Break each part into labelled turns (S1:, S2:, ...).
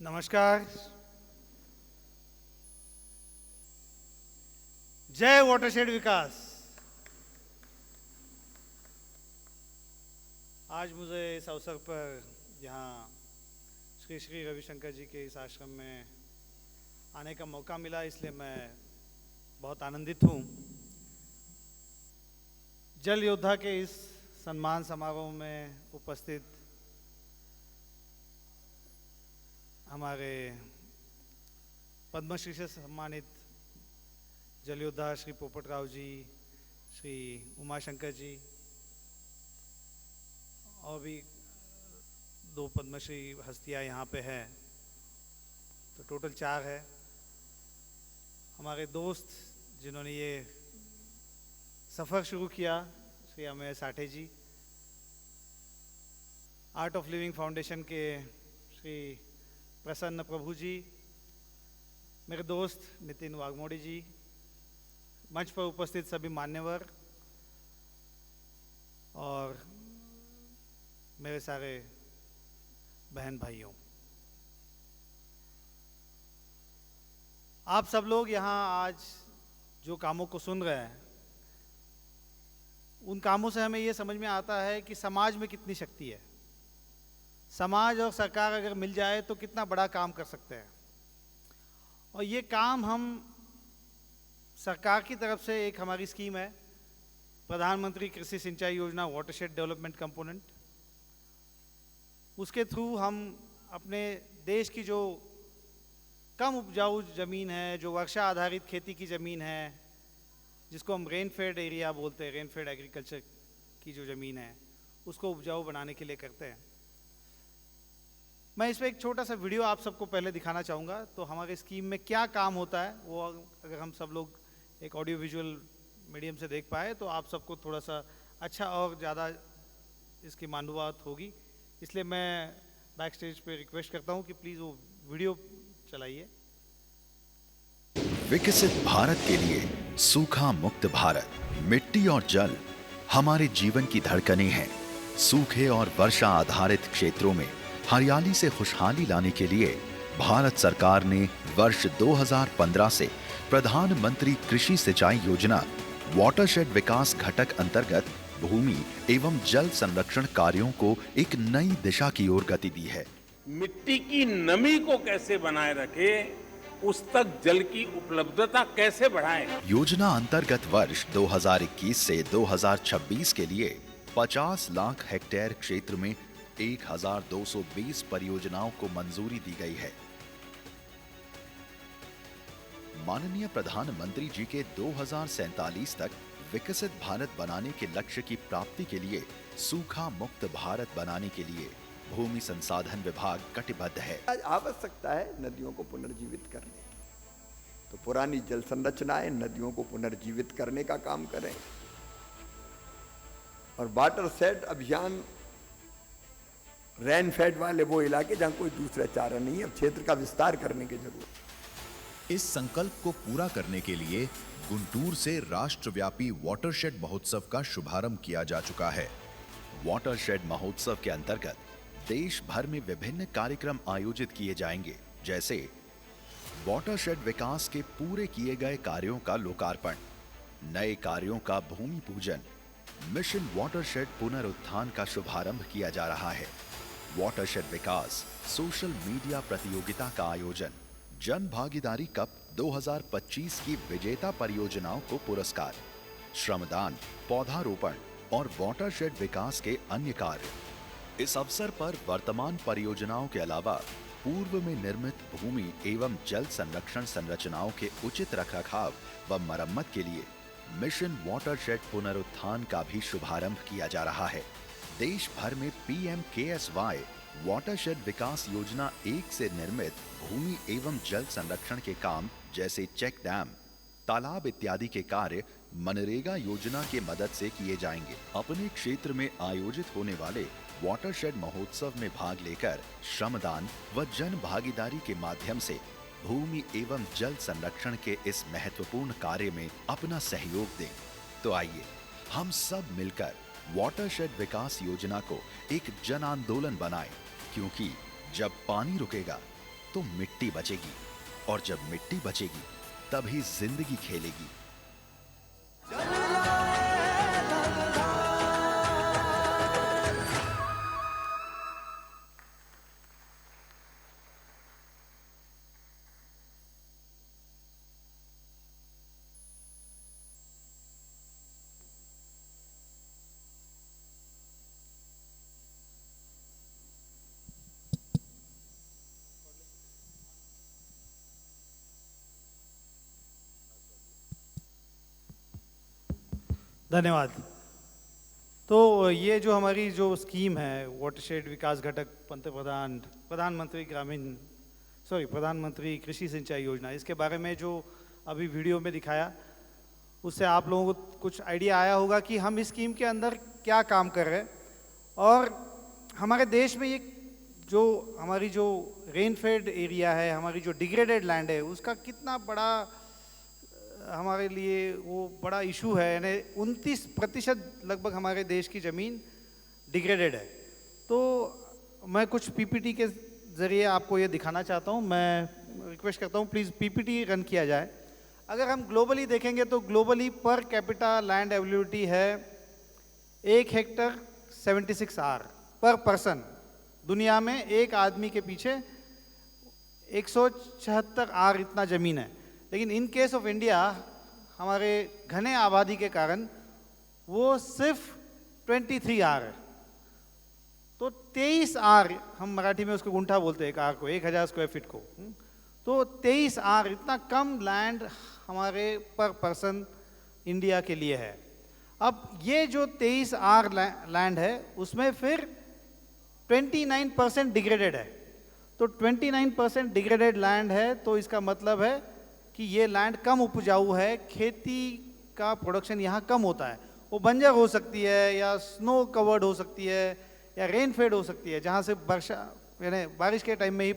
S1: नमस्कार। जय वाटरशेड विकास। आज मुझे इस अवसर पर यहाँ श्री श्री रविशंकर जी के इस आश्रम में आने का मौका मिला, इसलिए मैं बहुत आनंदित हूँ। जल योद्धा के इस सम्मान समारोह में उपस्थित हमारे पद्मश्री से सम्मानित जल योद्धा श्री पोपट राव जी, श्री उमाशंकर जी और भी दो पद्मश्री हस्तियां यहाँ पे हैं, तो टोटल 4 है। हमारे दोस्त जिन्होंने ये सफ़र शुरू किया, श्री अमेय साठे जी, आर्ट ऑफ लिविंग फाउंडेशन के श्री प्रसन्न प्रभु जी, मेरे दोस्त नितिन वाघमोड़ी जी, मंच पर उपस्थित सभी मान्यवर और मेरे सारे बहन भाइयों, आप सब लोग यहाँ आज जो कामों को सुन रहे हैं, उन कामों से हमें ये समझ में आता है कि समाज में कितनी शक्ति है। समाज और सरकार अगर मिल जाए तो कितना बड़ा काम कर सकते हैं। और ये काम हम सरकार की तरफ से, एक हमारी स्कीम है प्रधानमंत्री कृषि सिंचाई योजना वाटरशेड डेवलपमेंट कंपोनेंट, उसके थ्रू हम अपने देश की जो कम उपजाऊ ज़मीन है, जो वर्षा आधारित खेती की ज़मीन है, जिसको हम रेनफेड एरिया बोलते हैं, रेनफेड एग्रीकल्चर की जो ज़मीन है, उसको उपजाऊ बनाने के लिए करते हैं। मैं इस पर एक छोटा सा वीडियो आप सबको पहले दिखाना चाहूँगा। तो हमारे स्कीम में क्या काम होता है वो अगर हम सब लोग एक ऑडियो विजुअल मीडियम से देख पाए तो आप सबको थोड़ा सा अच्छा और ज़्यादा इसकी मालूमात होगी। इसलिए मैं बैक स्टेज पे रिक्वेस्ट करता हूँ कि प्लीज़ वो वीडियो चलाइए।
S2: विकसित भारत के लिए सूखा मुक्त भारत। मिट्टी और जल हमारे जीवन की धड़कनें हैं। सूखे और वर्षा आधारित क्षेत्रों में हरियाली से खुशहाली लाने के लिए भारत सरकार ने वर्ष 2015 से प्रधानमंत्री कृषि सिंचाई योजना वाटरशेड विकास घटक अंतर्गत भूमि एवं जल संरक्षण कार्यों को एक नई दिशा की ओर गति दी है।
S3: मिट्टी की नमी को कैसे बनाए रखे, उस तक जल की उपलब्धता कैसे बढ़ाएं।
S2: योजना अंतर्गत वर्ष 2021 से 2026 के लिए 50 लाख हेक्टेयर क्षेत्र में 1220 परियोजनाओं को मंजूरी दी गई है। माननीय प्रधानमंत्री जी के 2047 तक विकसित भारत बनाने के लक्ष्य की प्राप्ति के लिए सूखा मुक्त भारत बनाने के लिए भूमि संसाधन विभाग कटिबद्ध है।
S4: आज आवश्यकता है नदियों को पुनर्जीवित करने की, तो पुरानी जल संरचनाएं नदियों को पुनर्जीवित करने का काम करें। और वाटरशेड अभियान रेनफेड वाले वो इलाके जहां कोई दूसरा चारा नहीं है, अब क्षेत्र का विस्तार करने की जरूरत।
S2: इस संकल्प को पूरा करने के लिए गुंटूर से राष्ट्रव्यापी वाटरशेड महोत्सव का शुभारंभ किया जा चुका है। वाटरशेड महोत्सव के अंतर्गत देश भर में विभिन्न कार्यक्रम आयोजित किए जाएंगे, जैसे वाटरशेड विकास के पूरे किए गए कार्यों का लोकार्पण, नए कार्यों का भूमि पूजन, मिशन वाटरशेड पुनरुत्थान का शुभारंभ किया जा रहा है। वाटरशेड विकास सोशल मीडिया प्रतियोगिता का आयोजन, जन भागीदारी कप 2025 की विजेता परियोजनाओं को पुरस्कार, श्रमदान, पौधारोपण और वाटरशेड विकास के अन्य कार्य। इस अवसर पर वर्तमान परियोजनाओं के अलावा पूर्व में निर्मित भूमि एवं जल संरक्षण संरचनाओं के उचित रखरखाव व मरम्मत के लिए मिशन वाटरशेड पुनरुत्थान का भी शुभारंभ किया जा रहा है। देश भर में PMKSY वाटरशेड विकास योजना 1 से निर्मित भूमि एवं जल संरक्षण के काम जैसे चेक डैम, तालाब इत्यादि के कार्य मनरेगा योजना के मदद से किए जाएंगे। अपने क्षेत्र में आयोजित होने वाले वाटरशेड महोत्सव में भाग लेकर श्रमदान व जन भागीदारी के माध्यम से भूमि एवं जल संरक्षण के इस महत्वपूर्ण कार्य में अपना सहयोग दें। तो आइए हम सब मिलकर वाटरशेड विकास योजना को एक जन आंदोलन बनाएं, क्योंकि जब पानी रुकेगा तो मिट्टी बचेगी, और जब मिट्टी बचेगी तभी जिंदगी खेलेगी।
S1: धन्यवाद। तो ये जो हमारी जो स्कीम है वाटरशेड विकास घटक प्रधानमंत्री कृषि सिंचाई योजना, इसके बारे में जो अभी वीडियो में दिखाया उससे आप लोगों को कुछ आइडिया आया होगा कि हम इस स्कीम के अंदर क्या काम कर रहे हैं। और हमारे देश में ये जो हमारी जो रेनफेड एरिया है, हमारी जो डिग्रेडेड लैंड है, उसका कितना बड़ा हमारे लिए वो बड़ा इशू है। यानी 29% लगभग हमारे देश की ज़मीन डिग्रेडेड है। तो मैं कुछ पीपीटी के ज़रिए आपको ये दिखाना चाहता हूँ। मैं रिक्वेस्ट करता हूँ प्लीज़ पीपीटी रन किया जाए। अगर हम ग्लोबली देखेंगे तो globally per capita land availability है 1 हेक्टर 76 आर पर पर्सन। दुनिया में एक आदमी के पीछे 176 आर इतना ज़मीन है। लेकिन इन केस ऑफ इंडिया हमारे घने आबादी के कारण वो सिर्फ 23 आर है। तो 23 आर, हम मराठी में उसको गुंठा बोलते हैं, एक आर को, 1000 स्क्वायर फीट को। तो 23 आर इतना कम लैंड हमारे पर पर्सन इंडिया के लिए है। अब ये जो 23 आर लैंड है उसमें फिर 29% डिग्रेडेड है। तो 29% डिग्रेडेड लैंड है, तो इसका मतलब है कि ये लैंड कम उपजाऊ है, खेती का प्रोडक्शन यहाँ कम होता है। वो बंजर हो सकती है या स्नो कवर्ड हो सकती है या रेन फेड हो सकती है, जहाँ से वर्षा यानी बारिश के टाइम में ही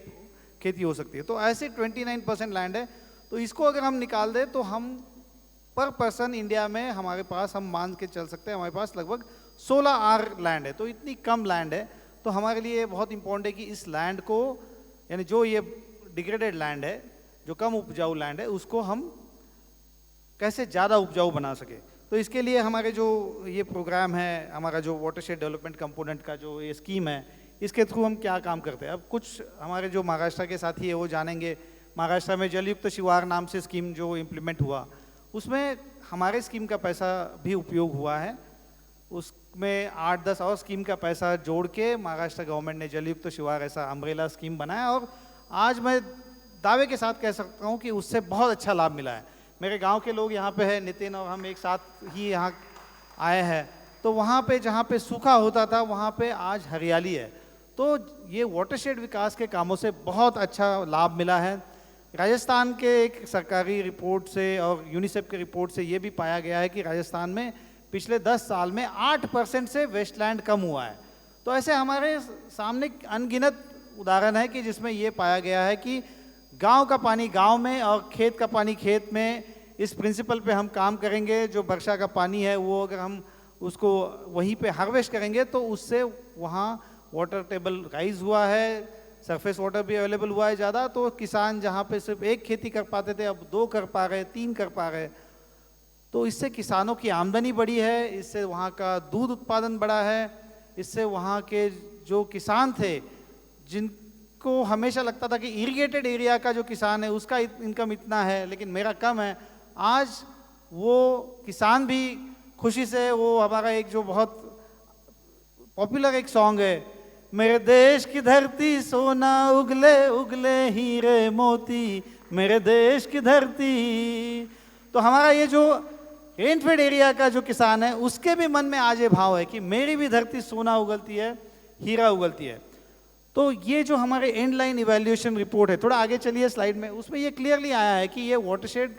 S1: खेती हो सकती है। तो ऐसे 29% लैंड है। तो इसको अगर हम निकाल दें तो हम पर पर्सन इंडिया में हमारे पास, हम मान के चल सकते हैं, हमारे पास लगभग 16 आर लैंड है। तो इतनी कम लैंड है। तो हमारे लिए बहुत इंपॉर्टेंट है कि इस लैंड को, यानी जो ये डिग्रेडेड लैंड है, जो कम उपजाऊ लैंड है, उसको हम कैसे ज़्यादा उपजाऊ बना सके। तो इसके लिए हमारे जो ये प्रोग्राम है, हमारा जो वाटरशेड डेवलपमेंट कंपोनेंट का जो ये स्कीम है, इसके थ्रू हम क्या काम करते हैं। अब कुछ हमारे जो महाराष्ट्र के साथी है वो जानेंगे। महाराष्ट्र में जलयुक्त शिवार नाम से स्कीम जो इम्प्लीमेंट हुआ, उसमें हमारे स्कीम का पैसा भी उपयोग हुआ है। उसमें 8-10 और स्कीम का पैसा जोड़ के महाराष्ट्र गवर्नमेंट ने जलयुक्त शिवार ऐसा अम्ब्रेला स्कीम बनाया। और आज मैं दावे के साथ कह सकता हूँ कि उससे बहुत अच्छा लाभ मिला है। मेरे गांव के लोग यहाँ पे हैं, नितिन और हम एक साथ ही यहाँ आए हैं। तो वहाँ पे जहाँ पे सूखा होता था वहाँ पे आज हरियाली है। तो ये वाटरशेड विकास के कामों से बहुत अच्छा लाभ मिला है। राजस्थान के एक सरकारी रिपोर्ट से और यूनिसेफ के रिपोर्ट से ये भी पाया गया है कि राजस्थान में पिछले 10 साल में 8% से वेस्टलैंड कम हुआ है। तो ऐसे हमारे सामने अनगिनत उदाहरण है कि जिसमें ये पाया गया है कि गांव का पानी गांव में और खेत का पानी खेत में। इस प्रिंसिपल पे हम काम करेंगे। जो वर्षा का पानी है वो अगर हम उसको वहीं पे हार्वेस्ट करेंगे तो उससे वहाँ वाटर टेबल राइज हुआ है, सरफेस वाटर भी अवेलेबल हुआ है ज़्यादा। तो किसान जहाँ पे सिर्फ एक खेती कर पाते थे अब 2 कर पा रहे, 3 कर पा रहे। तो इससे किसानों की आमदनी बढ़ी है, इससे वहाँ का दूध उत्पादन बढ़ा है, इससे वहाँ के जो किसान थे जिनको हमेशा लगता था कि इरिगेटेड एरिया का जो किसान है उसका इनकम इतना है लेकिन मेरा कम है, आज वो किसान भी खुशी से, वो हमारा एक जो बहुत पॉपुलर एक सॉन्ग है, मेरे देश की धरती सोना उगले उगले हीरे मोती, मेरे देश की धरती। तो हमारा ये जो रेनफेड एरिया का जो किसान है उसके भी मन में आज ये भाव है कि मेरी भी धरती सोना उगलती है, हीरा उगलती है। तो ये जो हमारे एंड लाइन इवैल्यूएशन रिपोर्ट है, थोड़ा आगे चलिए स्लाइड में, उसमें ये क्लियरली आया है कि ये वाटरशेड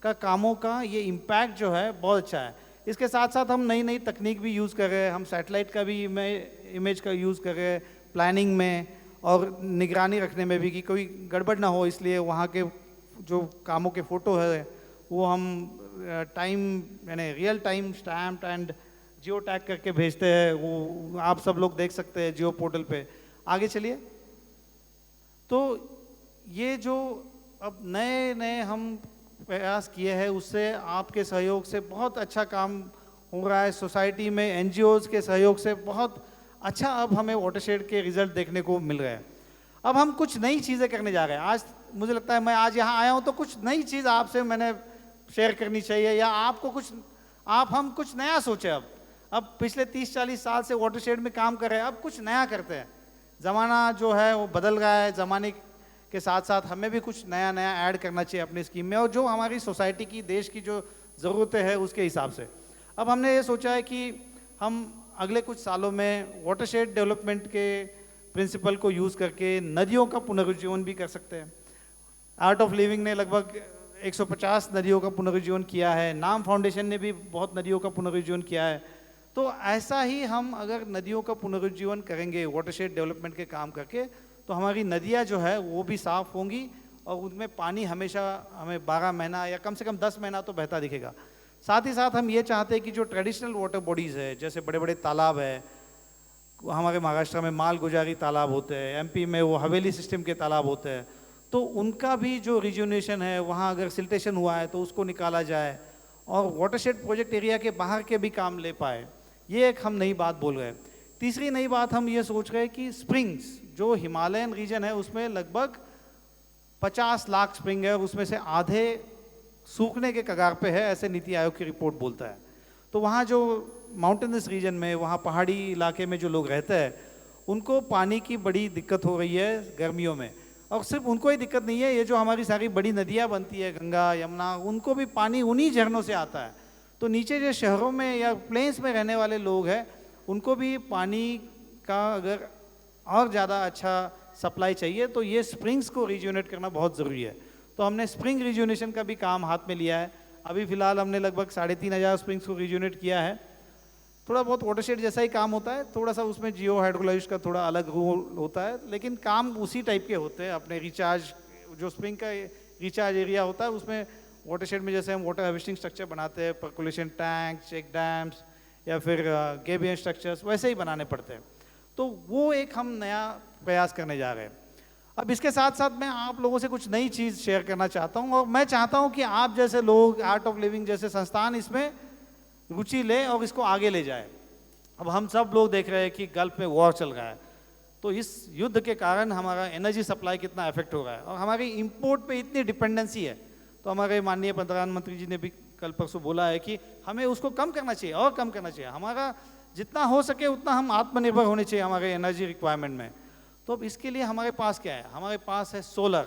S1: का कामों का ये इम्पैक्ट जो है बहुत अच्छा है। इसके साथ साथ हम नई नई तकनीक भी यूज़ कर रहे हैं। हम सैटेलाइट का भी इमेज का यूज़ कर रहे हैं प्लानिंग में और निगरानी रखने में भी कि कोई गड़बड़ ना हो, इसलिए वहाँ के जो कामों के फ़ोटो है वो हम टाइम यानी real time stamped and geo tag करके भेजते हैं। वो आप सब लोग देख सकते हैं जियो पोर्टल पे। आगे चलिए। तो ये जो अब नए नए हम प्रयास किए हैं, उससे आपके सहयोग से बहुत अच्छा काम हो रहा है। सोसाइटी में एनजीओज़ के सहयोग से बहुत अच्छा अब हमें वाटरशेड के रिजल्ट देखने को मिल रहे हैं। अब हम कुछ नई चीज़ें करने जा रहे हैं। आज मुझे लगता है मैं आज यहाँ आया हूँ तो कुछ नई चीज़ आपसे मैंने शेयर करनी चाहिए, या आपको कुछ हम कुछ नया सोचें। अब पिछले 30-40 साल से वाटरशेड में काम कर रहे हैं, अब कुछ नया करते हैं। ज़माना जो है वो बदल रहा है, ज़माने के साथ साथ हमें भी कुछ नया नया ऐड करना चाहिए अपनी स्कीम में, और जो हमारी सोसाइटी की, देश की जो ज़रूरतें हैं उसके हिसाब से। अब हमने ये सोचा है कि हम अगले कुछ सालों में वाटरशेड डेवलपमेंट के प्रिंसिपल को यूज़ करके नदियों का पुनरुज्जीवन भी कर सकते हैं। आर्ट ऑफ लिविंग ने लगभग 150 नदियों का पुनरुज्जीवन किया है, नाम फाउंडेशन ने भी बहुत नदियों का पुनरुज्जीवन किया है। तो ऐसा ही हम अगर नदियों का पुनरुज्जीवन करेंगे वाटरशेड डेवलपमेंट के काम करके, तो हमारी नदियाँ जो है वो भी साफ़ होंगी और उनमें पानी हमेशा हमें 12 महीना या कम से कम 10 महीना तो बहता दिखेगा। साथ ही साथ हम ये चाहते हैं कि जो ट्रेडिशनल वाटर बॉडीज़ है, जैसे बड़े बड़े तालाब है, हमारे महाराष्ट्र में मालगुजारी तालाब होते हैं, एमपी में वो हवेली सिस्टम के तालाब होते हैं, तो उनका भी जो रिज्यूनेशन है, वहाँ अगर सिल्टेशन हुआ है तो उसको निकाला जाए और वाटरशेड प्रोजेक्ट एरिया के बाहर के भी काम ले पाए। ये एक हम नई बात बोल रहे हैं। तीसरी नई बात हम ये सोच रहे हैं कि स्प्रिंग्स, जो हिमालयन रीजन है उसमें लगभग 50 लाख स्प्रिंग है और उसमें से आधे सूखने के कगार पे है, ऐसे नीति आयोग की रिपोर्ट बोलता है। तो वहाँ जो माउंटेनस रीजन में, वहाँ पहाड़ी इलाके में जो लोग रहते हैं, उनको पानी की बड़ी दिक्कत हो रही है गर्मियों में। और सिर्फ उनको ही दिक्कत नहीं है, ये जो हमारी सारी बड़ी नदियाँ बनती है, गंगा यमुना, उनको भी पानी उन्हीं झरनों से आता है। तो नीचे जो शहरों में या प्लेन्स में रहने वाले लोग हैं, उनको भी पानी का अगर और ज़्यादा अच्छा सप्लाई चाहिए तो ये स्प्रिंग्स को रिज्यूनेट करना बहुत ज़रूरी है। तो हमने स्प्रिंग रिज्यूनेशन का भी काम हाथ में लिया है। अभी फ़िलहाल हमने लगभग 3500 स्प्रिंग्स को रिज्यूनेट किया है। थोड़ा बहुत वाटरशेड जैसा ही काम होता है, थोड़ा सा उसमें जियो हाइड्रोलॉजिस्ट का थोड़ा अलग रोल होता है, लेकिन काम उसी टाइप के होते हैं। अपने रिचार्ज, जो स्प्रिंग का रिचार्ज एरिया होता है, उसमें वाटरशेड में जैसे हम वाटर हार्वेस्टिंग स्ट्रक्चर बनाते हैं, पर्कुलेशन टैंक, चेक डैम्स या फिर गेबियन स्ट्रक्चर्स, वैसे ही बनाने पड़ते हैं। तो वो एक हम नया प्रयास करने जा रहे हैं। अब इसके साथ साथ मैं आप लोगों से कुछ नई चीज़ शेयर करना चाहता हूँ, और मैं चाहता हूँ कि आप जैसे लोग, आर्ट ऑफ लिविंग जैसे संस्थान इसमें रुचि ले और इसको आगे ले जाए। अब हम सब लोग देख रहे हैं कि गल्फ में वॉर चल रहा है, तो इस युद्ध के कारण हमारा एनर्जी सप्लाई कितना इफेक्ट हो रहा है और हमारी इंपोर्ट पे इतनी डिपेंडेंसी है। तो हमारे माननीय प्रधानमंत्री जी ने भी कल परसों बोला है कि हमें उसको कम करना चाहिए और कम करना चाहिए। हमारा जितना हो सके उतना हम आत्मनिर्भर होने चाहिए हमारे एनर्जी रिक्वायरमेंट में। तो अब इसके लिए हमारे पास क्या है? हमारे पास है सोलर,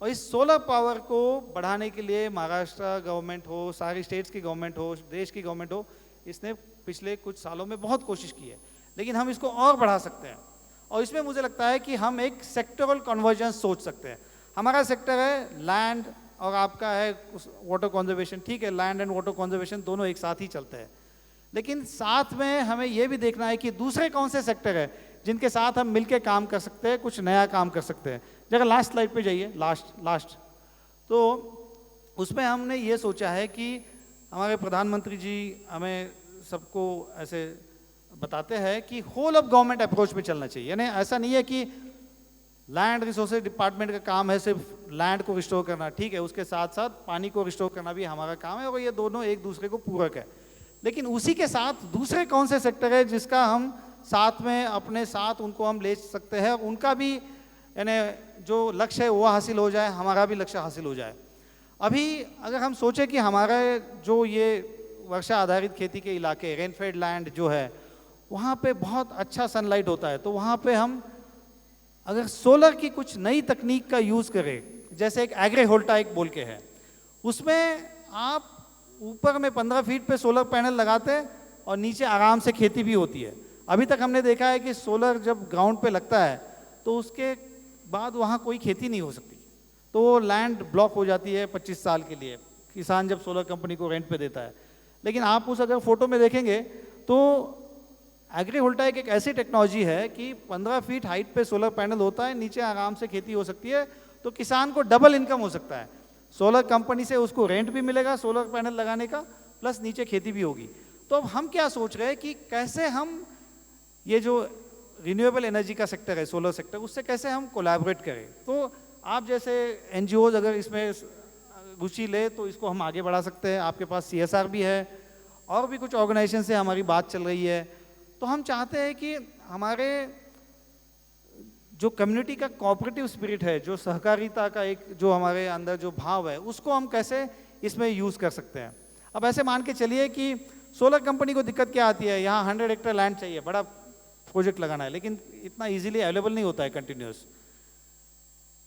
S1: और इस सोलर पावर को बढ़ाने के लिए महाराष्ट्र गवर्नमेंट हो, सारी स्टेट्स की गवर्नमेंट हो, देश की गवर्नमेंट हो, इसने पिछले कुछ सालों में बहुत कोशिश की है, लेकिन हम इसको और बढ़ा सकते हैं। और इसमें मुझे लगता है कि हम एक सेक्टरल कन्वर्जेंस सोच सकते हैं। हमारा सेक्टर है लैंड और आपका है वाटर कंजर्वेशन, ठीक है, लैंड एंड वाटर कंजर्वेशन दोनों एक साथ ही चलते हैं, लेकिन साथ में हमें यह भी देखना है कि दूसरे कौन से सेक्टर है जिनके साथ हम मिलकर काम कर सकते हैं, कुछ नया काम कर सकते हैं। जगह लास्ट स्लाइड पे जाइए, लास्ट। तो उसमें हमने ये सोचा है कि हमारे प्रधानमंत्री जी हमें सबको ऐसे बताते हैं कि होल ऑफ गवर्नमेंट अप्रोच में चलना चाहिए। यानी ऐसा नहीं है कि लैंड रिसोर्सेज डिपार्टमेंट का काम है सिर्फ लैंड को रिस्टोर करना, ठीक है, उसके साथ साथ पानी को रिस्टोर करना भी हमारा काम है, और ये दोनों एक दूसरे को पूरक है। लेकिन उसी के साथ दूसरे कौन से सेक्टर है जिसका हम साथ में अपने साथ उनको हम ले सकते हैं, उनका भी यानी जो लक्ष्य है वो हासिल हो जाए, हमारा भी लक्ष्य हासिल हो जाए। अभी अगर हम सोचें कि हमारा जो ये वर्षा आधारित खेती के इलाके, रेनफेड लैंड जो है, वहाँ पे बहुत अच्छा सनलाइट होता है, तो वहाँ पे हम अगर सोलर की कुछ नई तकनीक का यूज़ करें, जैसे एक एग्रीवोल्टाइक बोल के है, उसमें आप ऊपर में 15 फीट पे सोलर पैनल लगाते हैं और नीचे आराम से खेती भी होती है। अभी तक हमने देखा है कि सोलर जब ग्राउंड पे लगता है तो उसके बाद वहाँ कोई खेती नहीं हो सकती, तो वो लैंड ब्लॉक हो जाती है 25 साल के लिए, किसान जब सोलर कंपनी को रेंट पे देता है। लेकिन आप उस अगर फोटो में देखेंगे तो एग्रीवोल्टाइक एक ऐसी टेक्नोलॉजी है कि 15 फीट हाइट पे सोलर पैनल होता है, नीचे आराम से खेती हो सकती है, तो किसान को डबल इनकम हो सकता है। सोलर कंपनी से उसको रेंट भी मिलेगा सोलर पैनल लगाने का, प्लस नीचे खेती भी होगी। तो अब हम क्या सोच रहे हैं कि कैसे हम ये जो रिन्यूएबल एनर्जी का सेक्टर है, सोलर सेक्टर, उससे कैसे हम कोलैबोरेट करें। तो आप जैसे NGOs अगर इसमें रुचि ले तो इसको हम आगे बढ़ा सकते हैं। आपके पास CSR भी है और भी कुछ ऑर्गेनाइजेशन से हमारी बात चल रही है। तो हम चाहते हैं कि हमारे जो कम्युनिटी का कोऑपरेटिव स्पिरिट है, जो सहकारिता का एक जो हमारे अंदर जो भाव है, उसको हम कैसे इसमें यूज़ कर सकते हैं। अब ऐसे मान के चलिए कि सोलर कंपनी को दिक्कत क्या आती है, यहाँ 100 हेक्टेयर लैंड चाहिए, बड़ा प्रोजेक्ट लगाना है, लेकिन इतना इजीली अवेलेबल नहीं होता है कंटिन्यूस।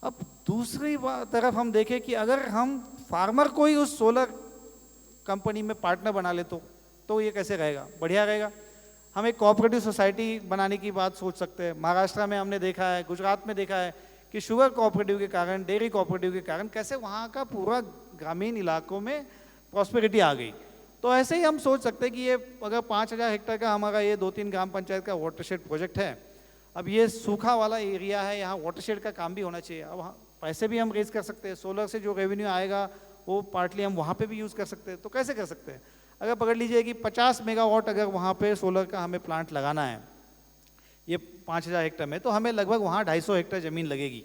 S1: अब दूसरी तरफ हम देखें कि अगर हम फार्मर को ही उस सोलर कंपनी में पार्टनर बना ले तो ये कैसे रहेगा, बढ़िया रहेगा। हम एक कोऑपरेटिव सोसाइटी बनाने की बात सोच सकते हैं। महाराष्ट्र में हमने देखा है, गुजरात में देखा है कि शुगर कोऑपरेटिव के कारण, डेयरी कोऑपरेटिव के कारण कैसे वहाँ का पूरा ग्रामीण इलाकों में प्रॉस्पेरिटी आ गई। तो ऐसे ही हम सोच सकते हैं कि ये अगर 5000 हेक्टेयर का हमारा ये 2-3 ग्राम पंचायत का वाटरशेड प्रोजेक्ट है, अब ये सूखा वाला एरिया है, यहाँ वाटरशेड का काम भी होना चाहिए। अब पैसे भी हम रेज कर सकते हैं, सोलर से जो रेवेन्यू आएगा वो पार्टली हम वहाँ पे भी यूज़ कर सकते हैं। तो कैसे कर सकते हैं, अगर पकड़ लीजिए कि 50 मेगावाट अगर वहाँ पे सोलर का हमें प्लांट लगाना है ये 5000 हेक्टेयर में, तो हमें लगभग वहाँ 250 हेक्टेयर ज़मीन लगेगी।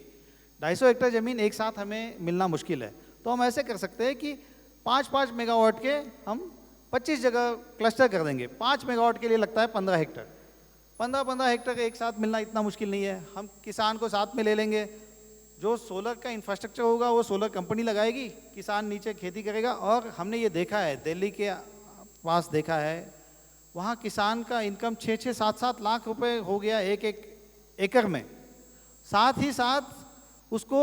S1: 250 हेक्टेयर ज़मीन एक साथ हमें मिलना मुश्किल है। तो हम ऐसे कर सकते हैं कि 5-5 मेगावाट के हम 25 जगह क्लस्टर कर देंगे। 5 मेगावाट के लिए लगता है 15 हेक्टेयर, 15 हेक्टेयर एक साथ मिलना इतना मुश्किल नहीं है। हम किसान को साथ में ले लेंगे, जो सोलर का इंफ्रास्ट्रक्चर होगा वो सोलर कंपनी लगाएगी, किसान नीचे खेती करेगा। और हमने ये देखा है, दिल्ली के पास देखा है, वहाँ किसान का इनकम 6-6, 7-7 लाख रुपए हो गया एक एकड़ में। साथ ही साथ उसको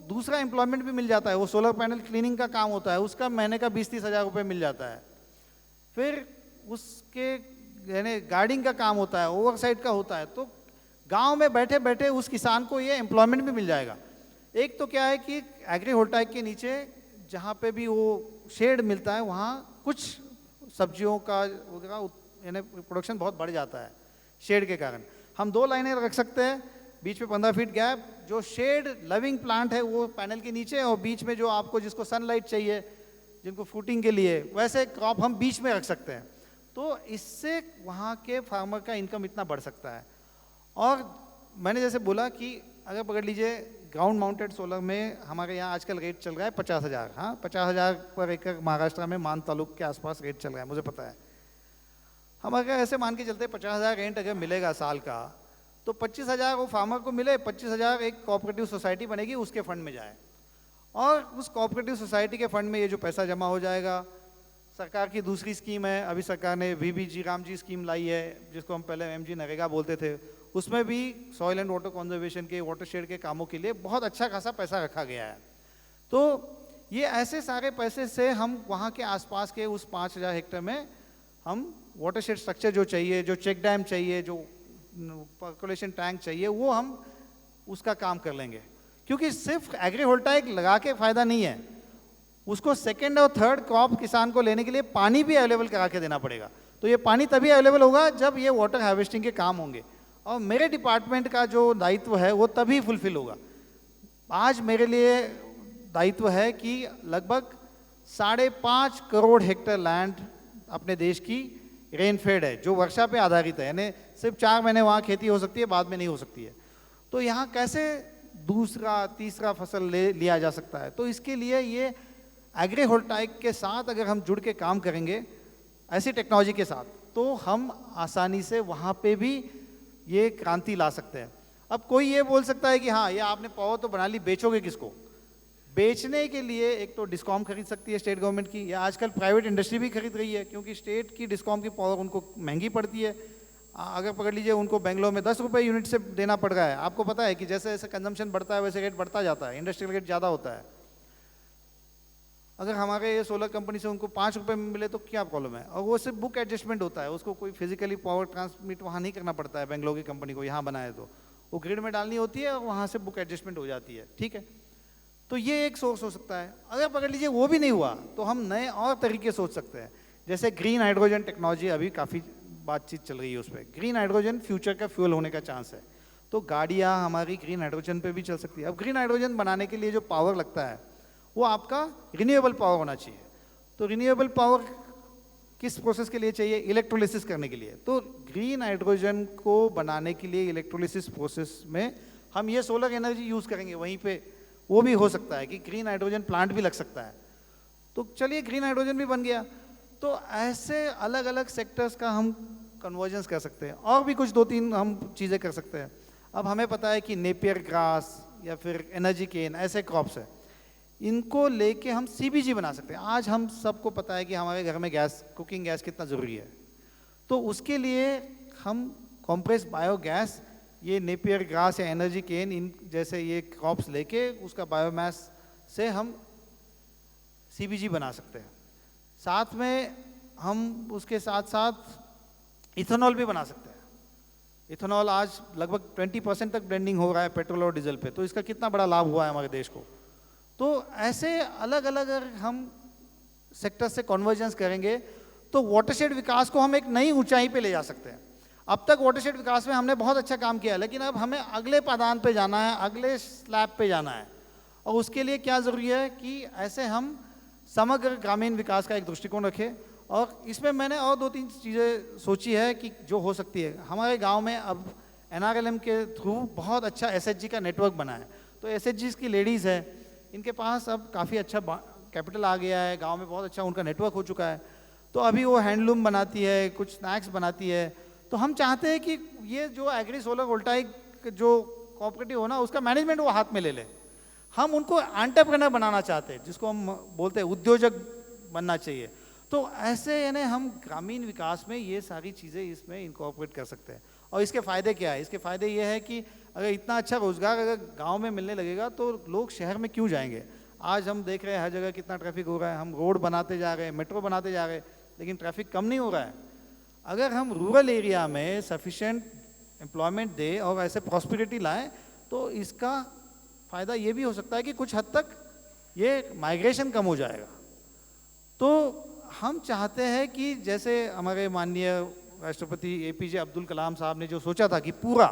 S1: दूसरा एम्प्लॉयमेंट भी मिल जाता है, वो सोलर पैनल क्लीनिंग का काम होता है, उसका महीने का 20-30 हज़ार रुपये मिल जाता है। फिर उसके यानी गार्डिंग का काम होता है, ओवरसाइट का होता है। तो गांव में बैठे बैठे उस किसान को ये एम्प्लॉयमेंट भी मिल जाएगा। एक तो क्या है कि एग्रीवोल्टाइक के नीचे जहाँ पे भी वो शेड मिलता है वहाँ कुछ सब्जियों का यानी प्रोडक्शन बहुत बढ़ जाता है शेड के कारण। हम 2 लाइनें रख सकते हैं, बीच में 15 फीट गैप, जो शेड लविंग प्लांट है वो पैनल के नीचे, और बीच में जो आपको जिसको सनलाइट चाहिए, जिनको फ्रूटिंग के लिए, वैसे क्रॉप हम बीच में रख सकते हैं। तो इससे वहाँ के फार्मर का इनकम इतना बढ़ सकता है। और मैंने जैसे बोला कि अगर पकड़ लीजिए ग्राउंड माउंटेड सोलर में हमारे यहाँ आजकल रेट चल रहा है 50,000, हाँ 50,000 पर एकड़ महाराष्ट्र में मान तालुक के आसपास रेट चल रहा है, मुझे पता है। हम अगर ऐसे मान के चलते 50,000 रेंट अगर मिलेगा साल का, तो 25,000 वो फार्मर को मिले, 25,000 एक कोऑपरेटिव सोसाइटी बनेगी, उसके फंड में जाए, और उस कोऑपरेटिव सोसाइटी के फंड में ये जो पैसा जमा हो जाएगा। सरकार की दूसरी स्कीम है, अभी सरकार ने VBG रामजी स्कीम लाई है, जिसको हम पहले MG नरेगा बोलते थे। उसमें भी सॉइल एंड वाटर कंजर्वेशन के, वाटरशेड के कामों के लिए बहुत अच्छा खासा पैसा रखा गया है। तो ये ऐसे सारे पैसे से हम वहाँ के आसपास के उस 5,000 हेक्टेयर में हम वाटरशेड स्ट्रक्चर जो चाहिए, जो चेक डैम चाहिए, जो पर्कुलेशन टैंक चाहिए, वो हम उसका काम कर लेंगे। क्योंकि सिर्फ एग्रीवोल्टाइक लगा के फ़ायदा नहीं है, उसको सेकेंड और थर्ड क्रॉप किसान को लेने के लिए पानी भी अवेलेबल करा के देना पड़ेगा। तो ये पानी तभी अवेलेबल होगा जब ये वाटर हार्वेस्टिंग के काम होंगे, और मेरे डिपार्टमेंट का जो दायित्व है वो तभी फुलफिल होगा। आज मेरे लिए दायित्व है कि लगभग 5.5 करोड़ हेक्टेयर लैंड अपने देश की रेनफेड है, जो वर्षा पे आधारित है, यानी सिर्फ 4 महीने वहाँ खेती हो सकती है, बाद में नहीं हो सकती है। तो यहाँ कैसे दूसरा तीसरा फसल लिया जा सकता है? तो इसके लिए ये एग्रीवोल्टाइक के साथ अगर हम जुड़ के काम करेंगे, ऐसी टेक्नोलॉजी के साथ, तो हम आसानी से वहाँ पे भी ये क्रांति ला सकते हैं। अब कोई ये बोल सकता है कि हाँ, ये आपने पावर तो बना ली, बेचोगे किसको? बेचने के लिए एक तो डिस्कॉम खरीद सकती है स्टेट गवर्नमेंट की, या आजकल प्राइवेट इंडस्ट्री भी खरीद रही है, क्योंकि स्टेट की डिस्कॉम की पावर उनको महंगी पड़ती है। अगर पकड़ लीजिए उनको बेंगलोर में 10 रुपये यूनिट से देना पड़ रहा है। आपको पता है कि जैसे जैसे कंजम्पशन बढ़ता है वैसे रेट बढ़ता जाता है, इंडस्ट्रियल रेट ज़्यादा होता है। अगर हमारे ये सोलर कंपनी से उनको 5 रुपये में मिले तो क्या प्रॉब्लम है? और वो सिर्फ बुक एडजस्टमेंट होता है, उसको कोई फिजिकली पावर ट्रांसमिट वहाँ नहीं करना पड़ता है बेंगलोर की कंपनी को, यहाँ बनाए तो वो ग्रिड में डालनी होती है और वहाँ से बुक एडजस्टमेंट हो जाती है, ठीक है। तो ये एक सोर्स हो सकता है। अगर पकड़ लीजिए वो भी नहीं हुआ तो हम नए और तरीके सोच सकते हैं, जैसे ग्रीन हाइड्रोजन टेक्नोलॉजी अभी काफ़ी बातचीत चल रही है उस पर। ग्रीन हाइड्रोजन फ्यूचर का फ्यूल होने का चांस है, तो गाड़ियाँ हमारी ग्रीन हाइड्रोजन पे भी चल सकती है। अब ग्रीन हाइड्रोजन बनाने के लिए जो पावर लगता है वो आपका रिन्यूएबल पावर होना चाहिए। तो रिन्यूएबल पावर किस प्रोसेस के लिए चाहिए? इलेक्ट्रोलिसिस करने के लिए। तो ग्रीन हाइड्रोजन को बनाने के लिए इलेक्ट्रोलिसिस प्रोसेस में हम ये सोलर एनर्जी यूज़ करेंगे वहीं पे, वो भी हो सकता है कि ग्रीन हाइड्रोजन प्लांट भी लग सकता है। तो चलिए ग्रीन हाइड्रोजन भी बन गया। तो ऐसे अलग अलग सेक्टर्स का हम कन्वर्जेंस कर सकते हैं, और भी कुछ 2-3 हम चीज़ें कर सकते हैं। अब हमें पता है कि नेपियर ग्रास या फिर एनर्जी केन ऐसे क्रॉप्स हैं, इनको लेके हम CBG बना सकते हैं। आज हम सबको पता है कि हमारे घर में गैस, कुकिंग गैस कितना ज़रूरी है, तो उसके लिए हम कॉम्प्रेस बायोगैस, ये नेपियर ग्रास या एनर्जी केन इन जैसे ये क्रॉप्स लेके उसका बायोमास से हम CBG बना सकते हैं। साथ में हम उसके साथ साथ इथेनॉल भी बना सकते हैं। इथेनॉल आज लगभग 20% तक ब्लेंडिंग हो रहा है पेट्रोल और डीजल पे, तो इसका कितना बड़ा लाभ हुआ है हमारे देश को। तो ऐसे अलग अलग अगर हम सेक्टर से कन्वर्जेंस करेंगे तो वाटरशेड विकास को हम एक नई ऊंचाई पे ले जा सकते हैं। अब तक वाटरशेड विकास में हमने बहुत अच्छा काम किया है, लेकिन अब हमें अगले पायदान पे जाना है, अगले स्लैब पे जाना है। और उसके लिए क्या ज़रूरी है कि ऐसे हम समग्र ग्रामीण विकास का एक दृष्टिकोण रखें। और इसमें मैंने और 2-3 चीज़ें सोची है कि जो हो सकती है। हमारे गांव में अब NRLM के थ्रू बहुत अच्छा SHG का नेटवर्क बना है। तो SHGs की लेडीज़ है, इनके पास अब काफ़ी अच्छा कैपिटल आ गया है, गांव में बहुत अच्छा उनका नेटवर्क हो चुका है। तो अभी वो हैंडलूम बनाती है, कुछ स्नैक्स बनाती है। तो हम चाहते हैं कि ये जो एग्री सोलर वोल्टाइक जो कोऑपरेटिव हो ना, उसका मैनेजमेंट वो हाथ में ले ले। हम उनको एंटरप्रेन्योर बनाना चाहते हैं, जिसको हम बोलते हैं उद्योजक बनना चाहिए। तो ऐसे यानी हम ग्रामीण विकास में ये सारी चीज़ें इसमें इनकॉर्पोरेट कर सकते हैं। और इसके फ़ायदे क्या है? इसके फ़ायदे ये है कि अगर इतना अच्छा रोज़गार अगर गांव में मिलने लगेगा तो लोग शहर में क्यों जाएंगे। आज हम देख रहे हैं हर जगह कितना ट्रैफिक हो रहा है, हम रोड बनाते जा रहे हैं, मेट्रो बनाते जा रहे हैं, लेकिन ट्रैफिक कम नहीं हो रहा है। अगर हम रूरल एरिया में सफिशेंट एम्प्लॉयमेंट दें और ऐसे प्रॉस्पेरिटी लाएं तो इसका फ़ायदा ये भी हो सकता है कि कुछ हद तक ये माइग्रेशन कम हो जाएगा। तो हम चाहते हैं कि जैसे हमारे माननीय राष्ट्रपति APJ अब्दुल कलाम साहब ने जो सोचा था कि पूरा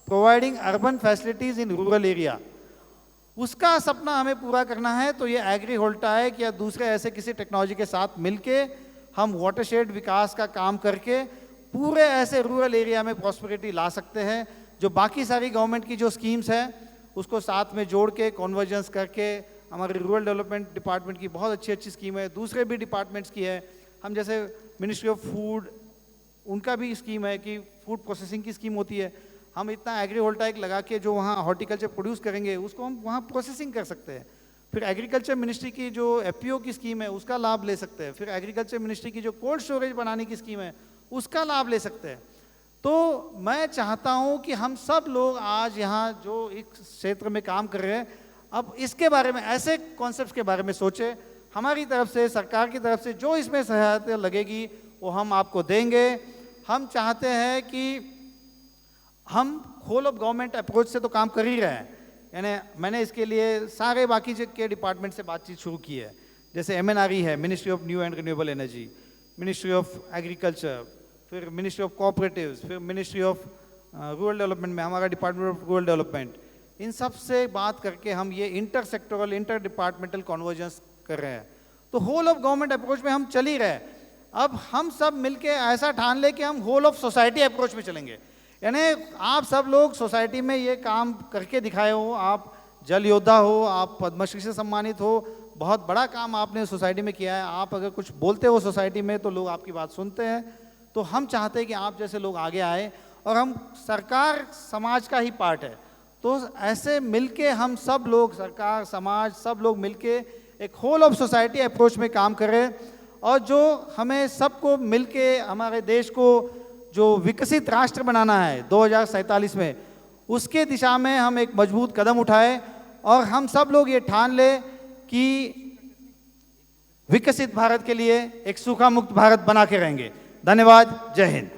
S1: providing urban facilities in rural area, उसका सपना हमें पूरा करना है। तो ये एग्री वोल्टाइक या दूसरे ऐसे किसी टेक्नोलॉजी के साथ मिलके हम वाटरशेड विकास का काम करके पूरे ऐसे रूरल एरिया में प्रॉस्पेरिटी ला सकते हैं। जो बाकी सारी गवर्नमेंट की जो स्कीम्स हैं उसको साथ में जोड़ के कॉन्वर्जेंस करके, हमारे रूरल डेवलपमेंट डिपार्टमेंट की बहुत अच्छी अच्छी स्कीम है, दूसरे भी डिपार्टमेंट्स की है। हम जैसे मिनिस्ट्री ऑफ फूड, उनका भी स्कीम है कि फूड प्रोसेसिंग की स्कीम होती है। हम इतना एग्री वोल्टाइक लगा के जो वहाँ हॉर्टिकल्चर प्रोड्यूस करेंगे उसको हम वहाँ प्रोसेसिंग कर सकते हैं। फिर एग्रीकल्चर मिनिस्ट्री की जो FPO की स्कीम है उसका लाभ ले सकते हैं। फिर एग्रीकल्चर मिनिस्ट्री की जो कोल्ड स्टोरेज बनाने की स्कीम है उसका लाभ ले सकते हैं। तो मैं चाहता हूं कि हम सब लोग आज यहाँ जो इस क्षेत्र में काम कर रहे हैं, अब इसके बारे में, ऐसे कॉन्सेप्ट्स के बारे में सोचें। हमारी तरफ से, सरकार की तरफ से जो इसमें सहायता लगेगी वो हम आपको देंगे। हम चाहते हैं कि हम होल ऑफ गवर्नमेंट अप्रोच से तो काम कर ही रहे हैं, यानी मैंने इसके लिए सारे बाकी के डिपार्टमेंट से बातचीत शुरू की है। जैसे MNRE है, ministry of new and renewable energy, ministry of agriculture, फिर मिनिस्ट्री ऑफ कोऑपरेटिव्स, फिर मिनिस्ट्री ऑफ रूरल डेवलपमेंट में हमारा डिपार्टमेंट ऑफ रूरल डेवलपमेंट, इन सब से बात करके हम ये inter sectoral, inter departmental convergence कर रहे हैं। तो होल ऑफ गवर्नमेंट अप्रोच में हम चल ही रहे। अब हम सब मिलके ऐसा ठान ले कि हम होल ऑफ सोसाइटी अप्रोच में चलेंगे। यानी आप सब लोग सोसाइटी में ये काम करके दिखाए हो, आप जल योद्धा हो, आप पद्मश्री से सम्मानित हो, बहुत बड़ा काम आपने सोसाइटी में किया है। आप अगर कुछ बोलते हो सोसाइटी में तो लोग आपकी बात सुनते हैं। तो हम चाहते हैं कि आप जैसे लोग आगे आए, और हम, सरकार समाज का ही पार्ट है, तो ऐसे मिलके हम सब लोग, सरकार, समाज, सब लोग मिलके एक होल ऑफ सोसाइटी अप्रोच में काम करें। और जो हमें सबको मिलके हमारे देश को जो विकसित राष्ट्र बनाना है 2047 में, उसके दिशा में हम एक मजबूत कदम उठाएं और हम सब लोग ये ठान लें कि विकसित भारत के लिए एक सूखा मुक्त भारत बना के रहेंगे। धन्यवाद। जय हिंद।